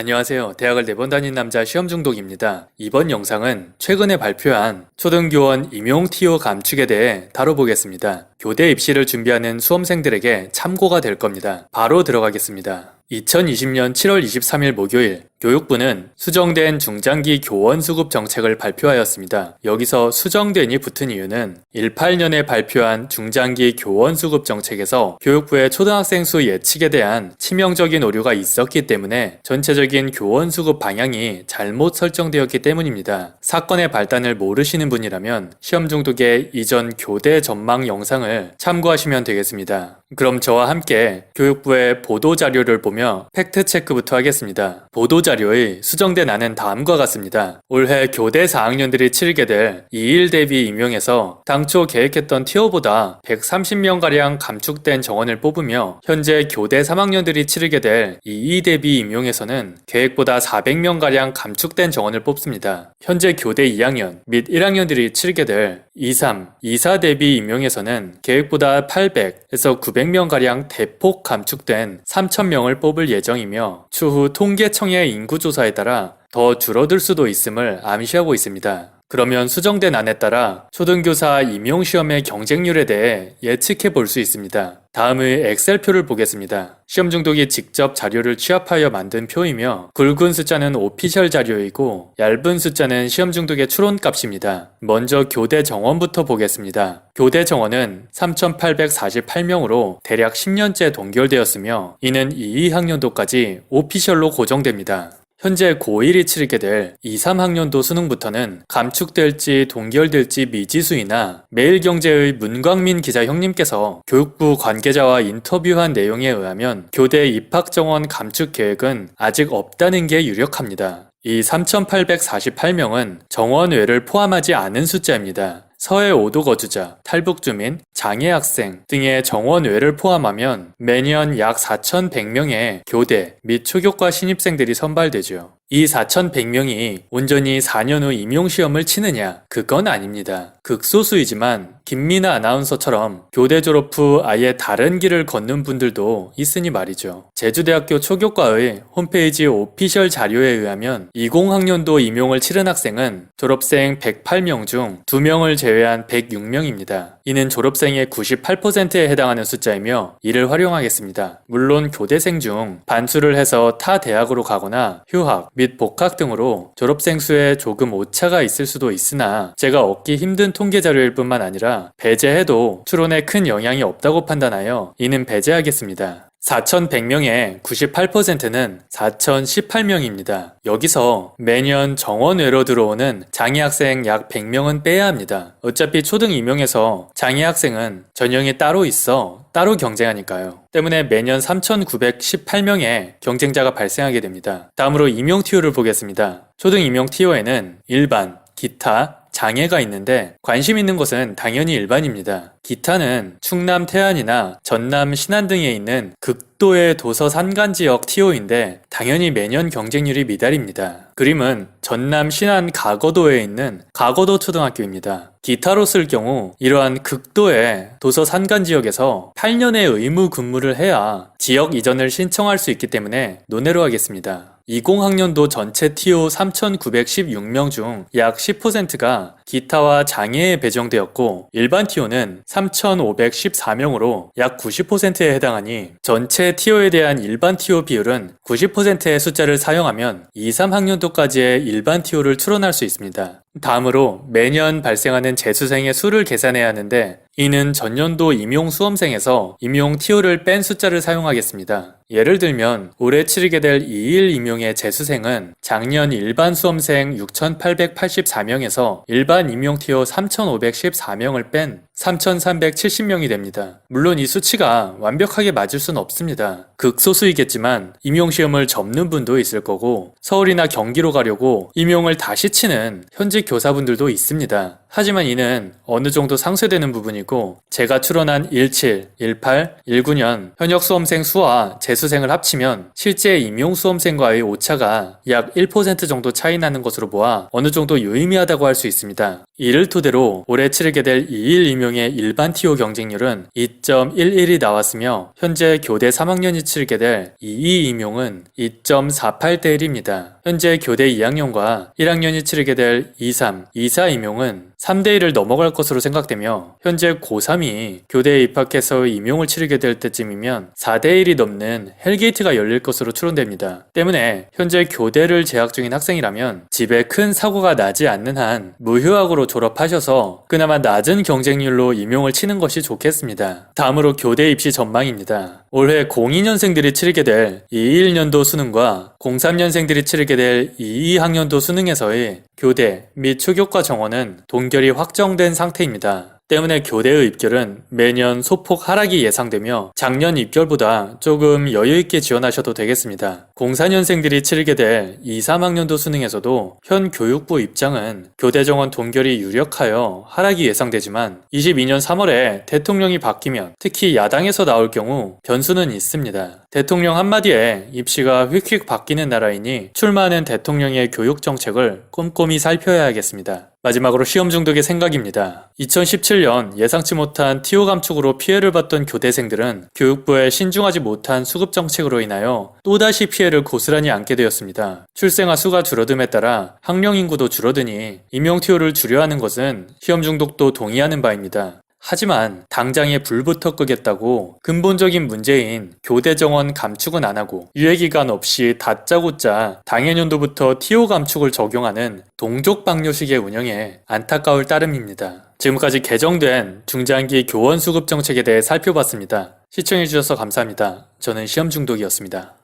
안녕하세요. 대학을 4번 다닌 남자 시험중독입니다. 이번 영상은 최근에 발표한 초등교원 임용 TO 감축에 대해 다뤄보겠습니다. 교대 입시를 준비하는 수험생들에게 참고가 될 겁니다. 바로 들어가겠습니다. 2020년 7월 23일 목요일 교육부는 수정된 중장기 교원 수급 정책을 발표하였습니다. 여기서 수정된이 붙은 이유는 18년에 발표한 중장기 교원 수급 정책에서 교육부의 초등학생 수 예측에 대한 치명적인 오류가 있었기 때문에 전체적인 교원 수급 방향이 잘못 설정되었기 때문입니다. 사건의 발단을 모르시는 분이라면 시험 중독의 이전 교대 전망 영상을 참고하시면 되겠습니다. 그럼 저와 함께 교육부의 보도자료를 보며 팩트체크부터 하겠습니다. 보도자료의 수정된 안은 다음과 같습니다. 올해 교대 4학년들이 치르게 될 2일 대비 임용에서 당초 계획했던 티어보다 130명가량 감축된 정원을 뽑으며 현재 교대 3학년들이 치르게 될 2이 대비 임용에서는 계획보다 400명가량 감축된 정원을 뽑습니다. 현재 교대 2학년 및 1학년들이 치르게 될 2, 3, 2, 4 대비 임용에서는 계획보다 800에서 900명가량 대폭 감축된 3,000명을 뽑을 예정이며 추후 통계청의 인구조사에 따라 더 줄어들 수도 있음을 암시하고 있습니다. 그러면 수정된 안에 따라 초등교사 임용시험의 경쟁률에 대해 예측해 볼 수 있습니다. 다음의 엑셀표를 보겠습니다. 시험 중독이 직접 자료를 취합하여 만든 표이며 굵은 숫자는 오피셜 자료이고 얇은 숫자는 시험 중독의 추론값입니다. 먼저 교대 정원부터 보겠습니다. 교대 정원은 3,848명으로 대략 10년째 동결되었으며 이는 2학년도까지 오피셜로 고정됩니다. 현재 고1이 치르게 될 2, 3학년도 수능부터는 감축될지 동결될지 미지수이나 매일경제의 문광민 기자 형님께서 교육부 관계자와 인터뷰한 내용에 의하면 교대 입학정원 감축 계획은 아직 없다는 게 유력합니다. 이 3,848명은 정원 외를 포함하지 않은 숫자입니다. 서해 5도 거주자, 탈북주민, 장애학생 등의 정원 외를 포함하면 매년 약 4,100명의 교대 및 초교과 신입생들이 선발되죠. 이 4,100명이 온전히 4년 후 임용시험을 치느냐? 그건 아닙니다. 극소수이지만 김미나 아나운서처럼 교대 졸업 후 아예 다른 길을 걷는 분들도 있으니 말이죠. 제주대학교 초교과의 홈페이지 오피셜 자료에 의하면 20학년도 임용을 치른 학생은 졸업생 108명 중 2명을 제외한 106명입니다. 이는 졸업생의 98%에 해당하는 숫자이며 이를 활용하겠습니다. 물론 교대생 중 반수를 해서 타 대학으로 가거나 휴학 및 복학 등으로 졸업생 수에 조금 오차가 있을 수도 있으나 제가 얻기 힘든 통계 자료일 뿐만 아니라 배제해도 추론에 큰 영향이 없다고 판단하여 이는 배제하겠습니다. 4,100명의 98%는 4,018명입니다. 여기서 매년 정원 외로 들어오는 장애학생 약 100명은 빼야 합니다. 어차피 초등 임용에서 장애학생은 전형이 따로 있어 따로 경쟁하니까요. 때문에 매년 3,918명의 경쟁자가 발생하게 됩니다. 다음으로 임용 TO를 보겠습니다. 초등 임용 TO에는 일반, 기타, 장애가 있는데 관심 있는 것은 당연히 일반입니다. 기타는 충남 태안이나 전남 신안 등에 있는 극도의 도서 산간지역 TO인데 당연히 매년 경쟁률이 미달입니다. 그림은 전남 신안 가거도에 있는 가거도 초등학교입니다. 기타로 쓸 경우 이러한 극도의 도서 산간 지역에서 8년의 의무 근무를 해야 지역 이전을 신청할 수 있기 때문에 논외로 하겠습니다. 20학년도 전체 TO 3,916명 중 약 10%가 기타와 장애에 배정되었고 일반 TO는 3,514명으로 약 90%에 해당하니 전체 TO에 대한 일반 TO 비율은 90%의 숫자를 사용하면 2, 3학년도까지의 일반 TO를 추론할 수 있습니다. 다음으로 매년 발생하는 재수생의 수를 계산해야 하는데 이는 전년도 임용 수험생에서 임용 TO를 뺀 숫자를 사용하겠습니다. 예를 들면 올해 치르게 될 2일 임용의 재수생은 작년 일반 수험생 6,884명에서 일반 임용 TO 3,514명을 뺀 3,370명이 됩니다. 물론 이 수치가 완벽하게 맞을 수는 없습니다. 극소수이겠지만 임용시험을 접는 분도 있을 거고 서울이나 경기로 가려고 임용을 다시 치는 현직 교사분들도 있습니다. 하지만 이는 어느 정도 상쇄되는 부분이고 제가 추론한 17, 18, 19년 현역 수험생 수와 재수생을 합치면 실제 임용 수험생과의 오차가 약 1% 정도 차이 나는 것으로 보아 어느 정도 유의미하다고 할 수 있습니다. 이를 토대로 올해 치르게 될 2일 임용 임용의 일반 TO 경쟁률은 2.11이 나왔으며 현재 교대 3학년이 치르게 될 2이 임용은 2.48대 1입니다. 현재 교대 2학년과 1학년이 치르게 될 2.3, 2.4 임용은 3대 1을 넘어갈 것으로 생각되며 현재 고3이 교대에 입학해서 임용을 치르게 될 때쯤이면 4대 1이 넘는 헬게이트가 열릴 것으로 추론됩니다. 때문에 현재 교대를 재학 중인 학생이라면 집에 큰 사고가 나지 않는 한 무휴학으로 졸업하셔서 그나마 낮은 경쟁률로 임용을 치는 것이 좋겠습니다. 다음으로 교대 입시 전망입니다. 올해 02년생들이 치르게 될 21년도 수능과 03년생들이 치르게 될 22학년도 수능에서의 교대 및 추교과 정원은 동결이 확정된 상태입니다. 때문에 교대의 입결은 매년 소폭 하락이 예상되며 작년 입결보다 조금 여유있게 지원하셔도 되겠습니다. 04년생들이 치르게 될 2, 3학년도 수능에서도 현 교육부 입장은 교대 정원 동결이 유력하여 하락이 예상되지만 22년 3월에 대통령이 바뀌면 특히 야당에서 나올 경우 변수는 있습니다. 대통령 한마디에 입시가 휙휙 바뀌는 나라이니 출마하는 대통령의 교육 정책을 꼼꼼히 살펴야겠습니다. 마지막으로 시험 중독의 생각입니다. 2017년 예상치 못한 TO 감축으로 피해를 봤던 교대생들은 교육부의 신중하지 못한 수급 정책으로 인하여 또다시 피해를 고스란히 안게 되었습니다. 출생아 수가 줄어듦에 따라 학령 인구도 줄어드니 임용 TO를 줄여야 하는 것은 시험 중독도 동의하는 바입니다. 하지만 당장에 불부터 끄겠다고 근본적인 문제인 교대 정원 감축은 안 하고 유예기간 없이 다짜고짜 당해년도부터 TO 감축을 적용하는 동족 방뇨식의 운영에 안타까울 따름입니다. 지금까지 개정된 중장기 교원 수급 정책에 대해 살펴봤습니다. 시청해주셔서 감사합니다. 저는 시험 중독이었습니다.